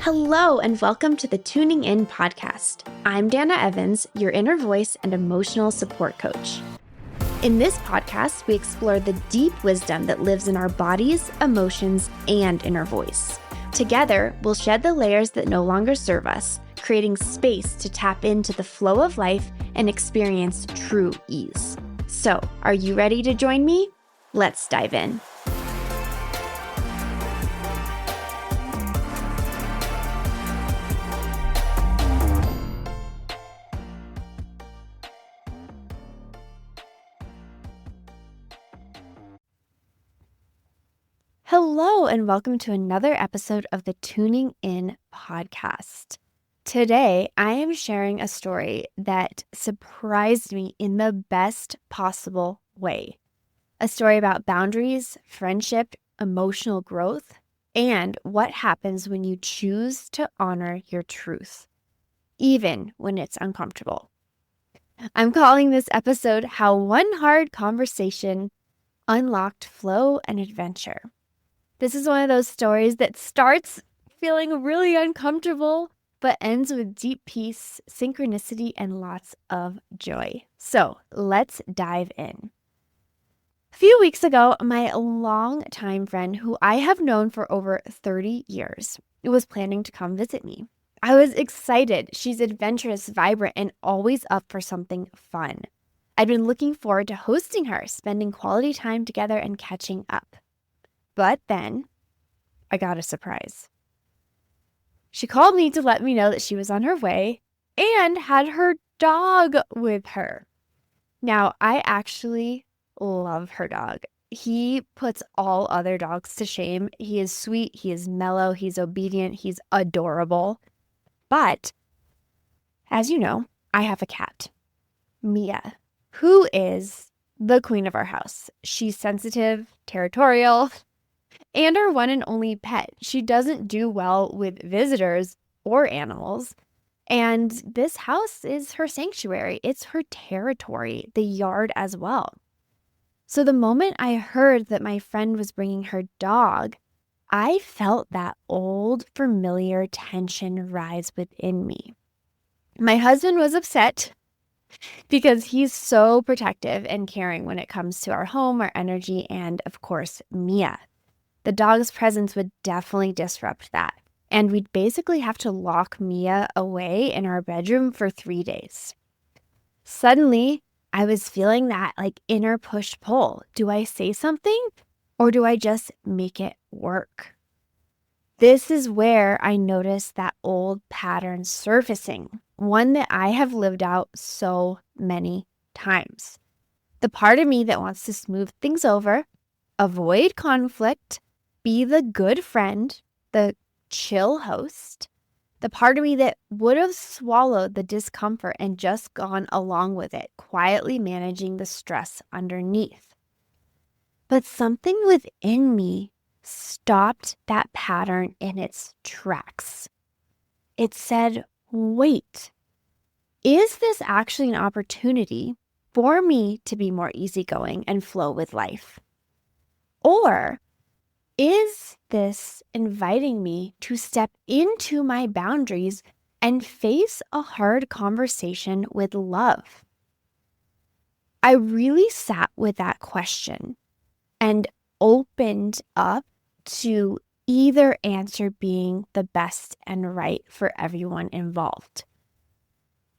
Hello, and welcome to the Tuning In podcast. I'm Dana Evans, your inner voice and emotional support coach. In this podcast, we explore the deep wisdom that lives in our bodies, emotions, and inner voice. Together, we'll shed the layers that no longer serve us, creating space to tap into the flow of life and experience true ease. So, are you ready to join me? Let's dive in. Hello, and welcome to another episode of the Tuning In podcast. Today, I am sharing a story that surprised me in the best possible way. A story about boundaries, friendship, emotional growth, and what happens when you choose to honor your truth, even when it's uncomfortable. I'm calling this episode How One Hard Conversation Unlocked Flow and Adventure. This is one of those stories that starts feeling really uncomfortable, but ends with deep peace, synchronicity, and lots of joy. So let's dive in. A few weeks ago, my longtime friend, who I have known for over 30 years, was planning to come visit me. I was excited. She's adventurous, vibrant, and always up for something fun. I'd been looking forward to hosting her, spending quality time together, and catching up. But then I got a surprise. She called me to let me know that she was on her way and had her dog with her. Now, I actually love her dog. He puts all other dogs to shame. He is sweet, he is mellow, he's obedient, he's adorable. But, as you know, I have a cat, Mia, who is the queen of our house. She's sensitive, territorial, and our one and only pet. She doesn't do well with visitors or animals. And this house is her sanctuary. It's her territory, the yard as well. So the moment I heard that my friend was bringing her dog, I felt that old familiar tension rise within me. My husband was upset because he's so protective and caring when it comes to our home, our energy, and of course, Mia. The dog's presence would definitely disrupt that. And we'd basically have to lock Mia away in our bedroom for 3 days. Suddenly, I was feeling that inner push-pull. Do I say something or do I just make it work? This is where I noticed that old pattern surfacing, one that I have lived out so many times. The part of me that wants to smooth things over, avoid conflict, be the good friend, the chill host, the part of me that would have swallowed the discomfort and just gone along with it, quietly managing the stress underneath. But something within me stopped that pattern in its tracks. It said, wait, is this actually an opportunity for me to be more easygoing and flow with life? Or is this inviting me to step into my boundaries and face a hard conversation with love? I really sat with that question and opened up to either answer being the best and right for everyone involved.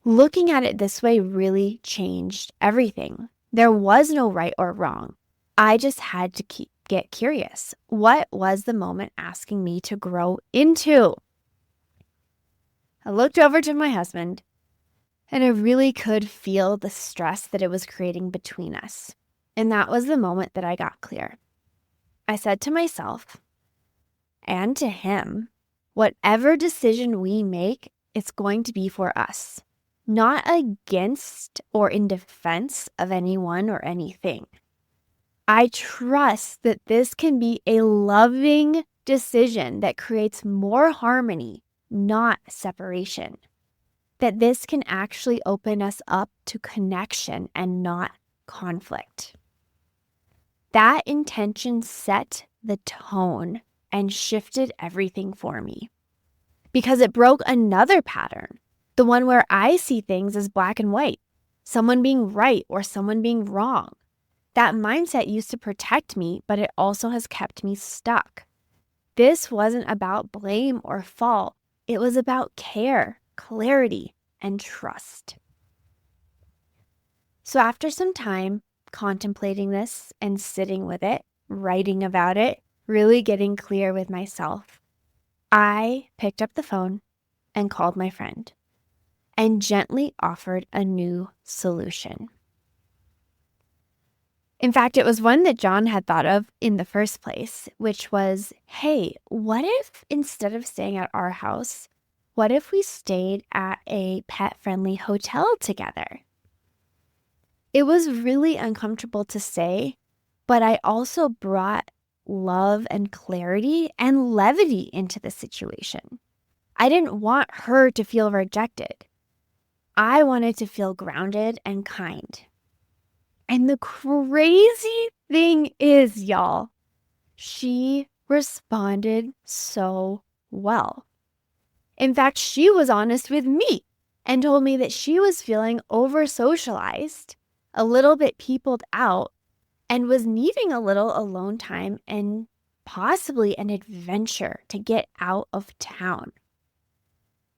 Looking at it this way really changed everything. There was no right or wrong. I just had to get curious. What was the moment asking me to grow into? I looked over to my husband, and I really could feel the stress that it was creating between us. And that was the moment that I got clear. I said to myself and to him, whatever decision we make, it's going to be for us, not against or in defense of anyone or anything. I trust that this can be a loving decision that creates more harmony, not separation. That this can actually open us up to connection and not conflict. That intention set the tone and shifted everything for me. because it broke another pattern, the one where I see things as black and white, someone being right or someone being wrong. That mindset used to protect me, but it also has kept me stuck. This wasn't about blame or fault. It was about care, clarity, and trust. So after some time contemplating this and sitting with it, writing about it, really getting clear with myself, I picked up the phone and called my friend and gently offered a new solution. In fact, it was one that John had thought of in the first place, which was, hey, what if instead of staying at our house, what if we stayed at a pet-friendly hotel together? It was really uncomfortable to say, but I also brought love and clarity and levity into the situation. I didn't want her to feel rejected. I wanted to feel grounded and kind. And the crazy thing is, y'all, she responded so well. In fact, she was honest with me and told me that she was feeling over-socialized, a little bit peopled out, and was needing a little alone time and possibly an adventure to get out of town.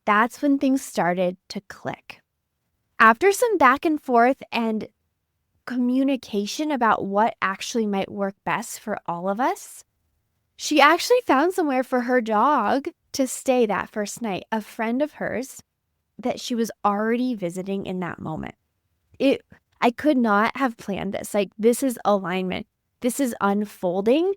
That's when things started to click. After some back and forth and communication about what actually might work best for all of us, she actually found somewhere for her dog to stay that first night, a friend of hers that she was already visiting in that moment. I could not have planned this. Like, this is alignment. This is unfolding.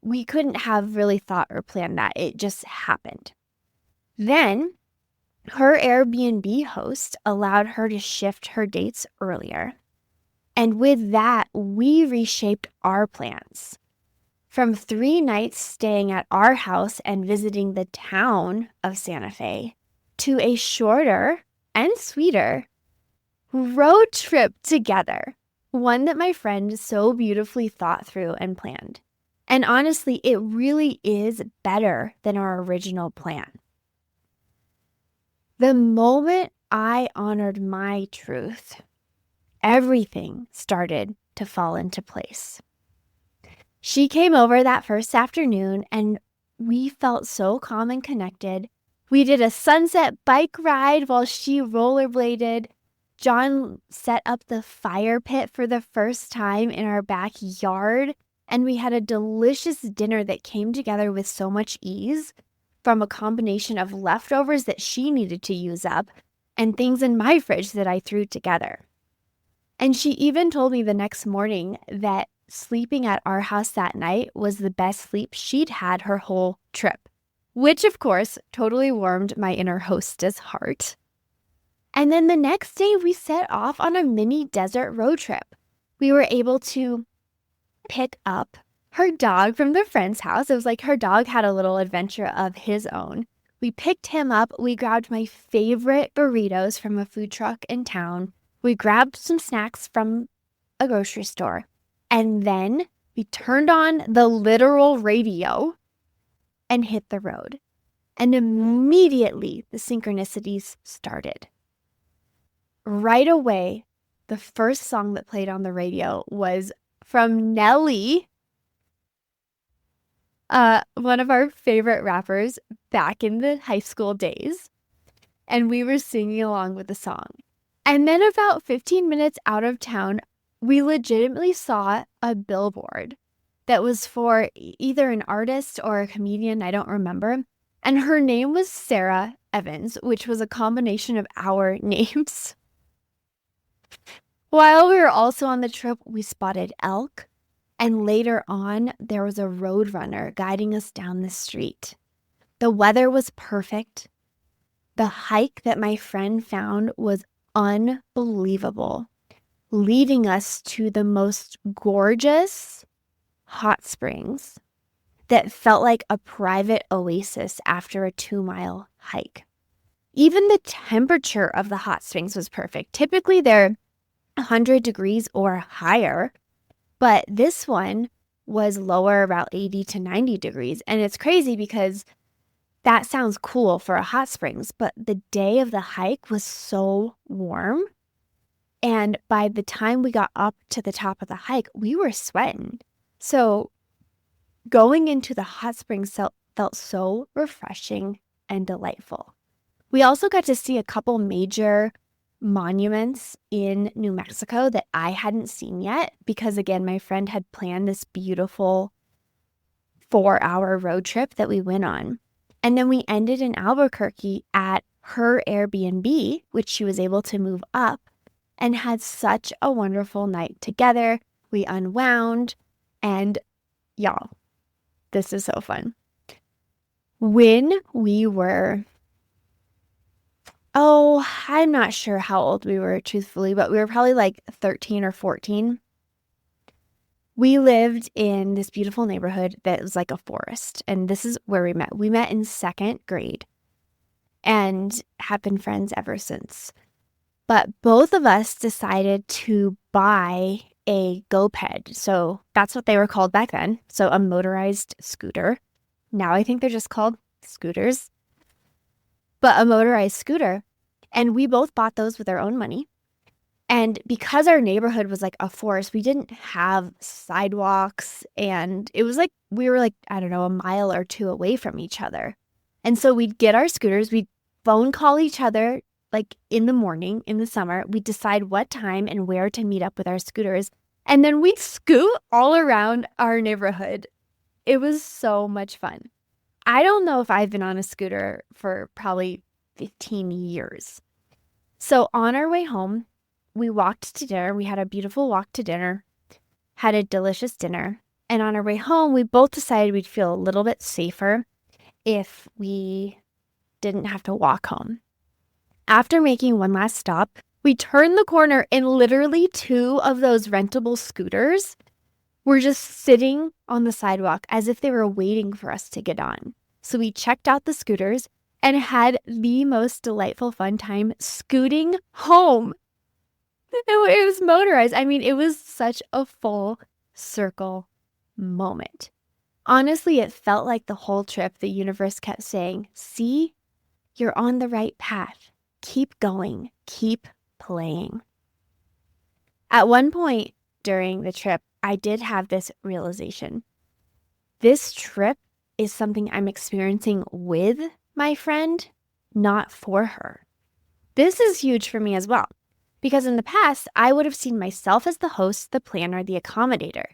We couldn't have really thought or planned that. It just happened. Then her Airbnb host allowed her to shift her dates earlier. And with that, we reshaped our plans. From 3 nights staying at our house and visiting the town of Santa Fe to a shorter and sweeter road trip together, one that my friend so beautifully thought through and planned. And honestly, it really is better than our original plan. The moment I honored my truth, everything started to fall into place. She came over that first afternoon and we felt so calm and connected. We did a sunset bike ride while she rollerbladed. John set up the fire pit for the first time in our backyard, and we had a delicious dinner that came together with so much ease from a combination of leftovers that she needed to use up and things in my fridge that I threw together. And she even told me the next morning that sleeping at our house that night was the best sleep she'd had her whole trip, which of course totally warmed my inner hostess heart. And then the next day we set off on a mini desert road trip. We were able to pick up her dog from the friend's house. It was like her dog had a little adventure of his own. We picked him up. We grabbed my favorite burritos from a food truck in town. We grabbed some snacks from a grocery store. And then we turned on the literal radio and hit the road. And immediately the synchronicities started. Right away, the first song that played on the radio was from Nelly, one of our favorite rappers back in the high school days. And we were singing along with the song. And then about 15 minutes out of town, we legitimately saw a billboard that was for either an artist or a comedian, I don't remember. And her name was Sarah Evans, which was a combination of our names. While we were also on the trip, we spotted elk, and later on, there was a road runner guiding us down the street. The weather was perfect. The hike that my friend found was unbelievable, leading us to the most gorgeous hot springs that felt like a private oasis after a 2-mile hike. Even the temperature of the hot springs was perfect. Typically, they're 100 degrees or higher, but this one was lower, about 80 to 90 degrees. And it's crazy because That sounds cool for a hot springs, but the day of the hike was so warm. And by the time we got up to the top of the hike, we were sweating. So going into the hot springs felt so refreshing and delightful. We also got to see a couple major monuments in New Mexico that I hadn't seen yet because, again, my friend had planned this beautiful 4-hour road trip that we went on. And then we ended in Albuquerque at her Airbnb, which she was able to move up, and had such a wonderful night together. We unwound, and y'all, this is so fun. When we were, I'm not sure how old we were, truthfully, but we were probably like 13 or 14. We lived in this beautiful neighborhood that was like a forest, and this is where we met. We met in 2nd grade and have been friends ever since. But both of us decided to buy a GoPed. So that's what they were called back then. So a motorized scooter. Now I think they're just called scooters, but a motorized scooter. And we both bought those with our own money. And because our neighborhood was like a forest, we didn't have sidewalks. And it was like, we were like, I don't know, a mile or two away from each other. And so we'd get our scooters, we'd phone call each other like in the morning, in the summer. We'd decide what time and where to meet up with our scooters. And then we'd scoot all around our neighborhood. It was so much fun. I don't know if I've been on a scooter for probably 15 years. So on our way home, we walked to dinner. We had a beautiful walk to dinner, had a delicious dinner. And on our way home, we both decided we'd feel a little bit safer if we didn't have to walk home. After making one last stop, we turned the corner and literally 2 of those rentable scooters were just sitting on the sidewalk as if they were waiting for us to get on. So we checked out the scooters and had the most delightful fun time scooting home. It was motorized. I mean, it was such a full circle moment. Honestly, it felt like the whole trip, the universe kept saying, see, you're on the right path. Keep going. Keep playing. At one point during the trip, I did have this realization. This trip is something I'm experiencing with my friend, not for her. This is huge for me as well. Because in the past, I would have seen myself as the host, the planner, the accommodator.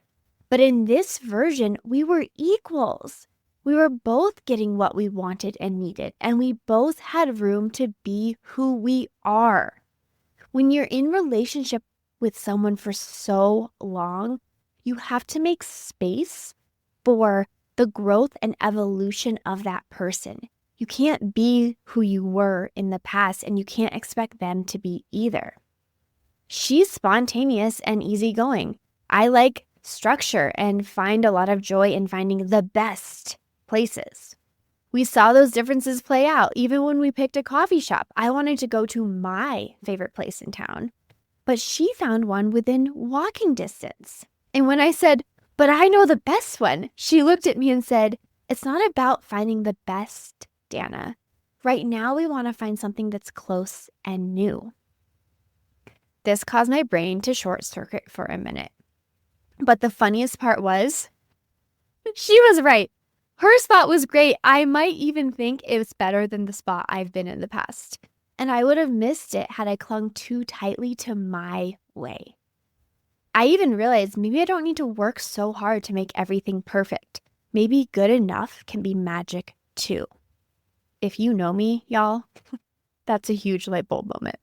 But in this version, we were equals. We were both getting what we wanted and needed, and we both had room to be who we are. When you're in relationship with someone for so long, you have to make space for the growth and evolution of that person. You can't be who you were in the past, and you can't expect them to be either. She's spontaneous and easygoing. I like structure and find a lot of joy in finding the best places. We saw those differences play out even when we picked a coffee shop. I wanted to go to my favorite place in town, but she found one within walking distance. And when I said, but I know the best one, she looked at me and said, it's not about finding the best, Dana. Right now, we want to find something that's close and new. This caused my brain to short circuit for a minute. But the funniest part was, she was right. Her spot was great. I might even think it was better than the spot I've been in the past. And I would have missed it had I clung too tightly to my way. I even realized maybe I don't need to work so hard to make everything perfect. Maybe good enough can be magic too. If you know me, y'all, that's a huge light bulb moment.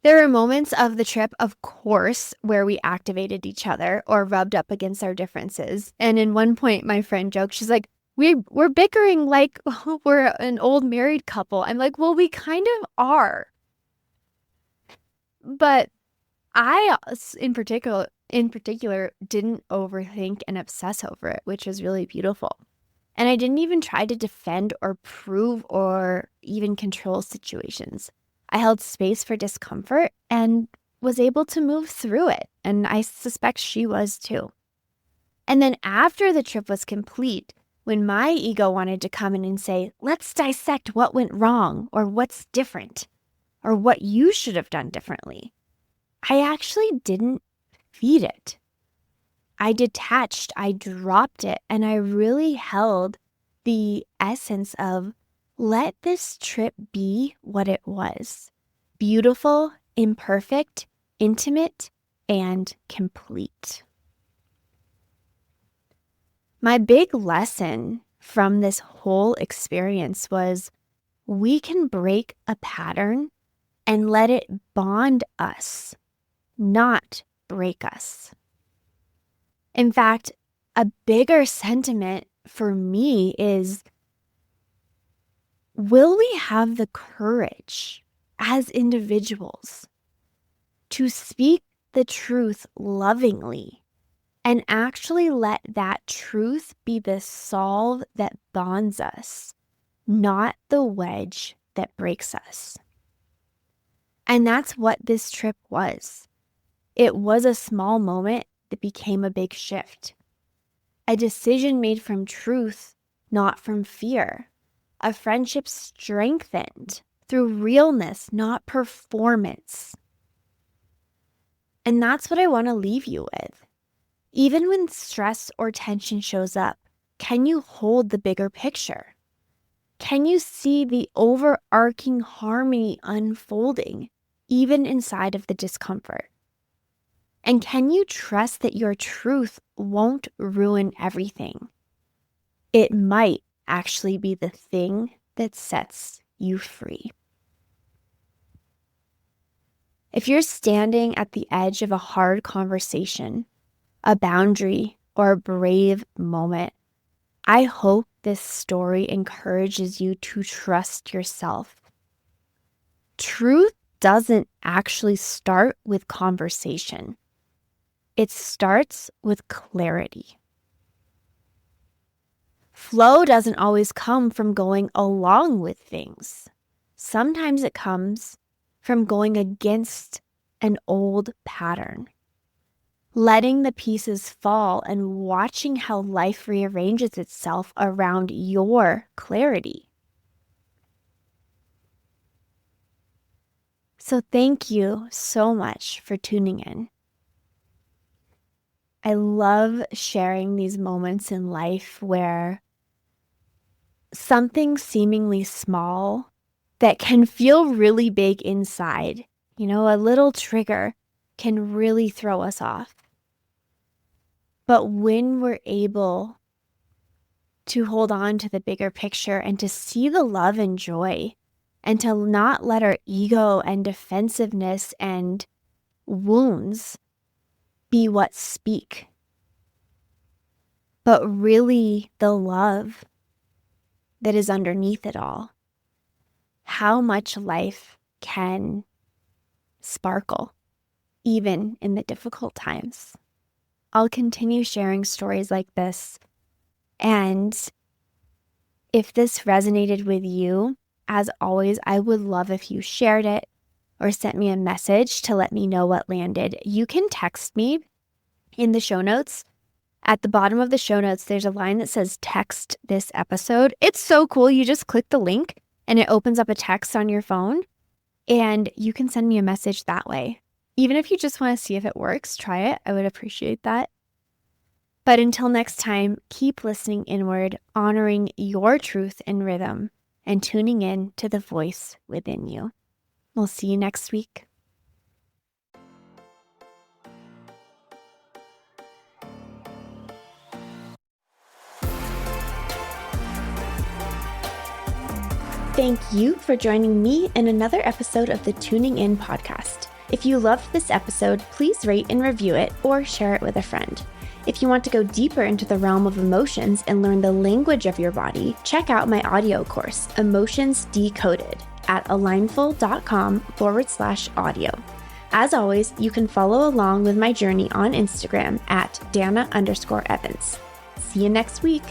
There were moments of the trip, of course, where we activated each other or rubbed up against our differences. And in one point, my friend joked, she's like, we're bickering like we're an old married couple. I'm like, well, we kind of are. But I, in particular, didn't overthink and obsess over it, which was really beautiful. And I didn't even try to defend or prove or even control situations. I held space for discomfort and was able to move through it. And I suspect she was too. And then after the trip was complete, when my ego wanted to come in and say, let's dissect what went wrong or what's different or what you should have done differently, I actually didn't feed it. I detached, I dropped it, and I really held the essence of let this trip be what it was: beautiful, imperfect, intimate, and complete. My big lesson from this whole experience was we can break a pattern and let it bond us, not break us. In fact, a bigger sentiment for me is, will we have the courage as individuals to speak the truth lovingly and actually let that truth be the solve that bonds us, not the wedge that breaks us? And that's what this trip was. It was a small moment that became a big shift. A decision made from truth, not from fear. A friendship strengthened through realness, not performance. And that's what I want to leave you with. Even when stress or tension shows up, can you hold the bigger picture? Can you see the overarching harmony unfolding, even inside of the discomfort? And can you trust that your truth won't ruin everything? It might actually be the thing that sets you free. If you're standing at the edge of a hard conversation, a boundary, or a brave moment, I hope this story encourages you to trust yourself. Truth doesn't actually start with conversation. It starts with clarity. Flow doesn't always come from going along with things. Sometimes it comes from going against an old pattern, letting the pieces fall and watching how life rearranges itself around your clarity. So thank you so much for tuning in. I love sharing these moments in life where something seemingly small that can feel really big inside, a little trigger can really throw us off. But when we're able to hold on to the bigger picture and to see the love and joy and to not let our ego and defensiveness and wounds be what speak, but really the love that is underneath it all, how much life can sparkle even in the difficult times. I'll continue sharing stories like this. And if this resonated with you, as always, I would love if you shared it or sent me a message to let me know what landed. You can text me in the show notes. At the bottom of the show notes, there's a line that says text this episode. It's so cool. You just click the link and it opens up a text on your phone and you can send me a message that way. Even if you just want to see if it works, try it. I would appreciate that. But until next time, keep listening inward, honoring your truth and rhythm, and tuning in to the voice within you. We'll see you next week. Thank you for joining me in another episode of the Tuning In podcast. If you loved this episode, please rate and review it or share it with a friend. If you want to go deeper into the realm of emotions and learn the language of your body, check out my audio course, Emotions Decoded, at alignful.com/audio. As always, you can follow along with my journey on Instagram at Dana_Evans. See you next week.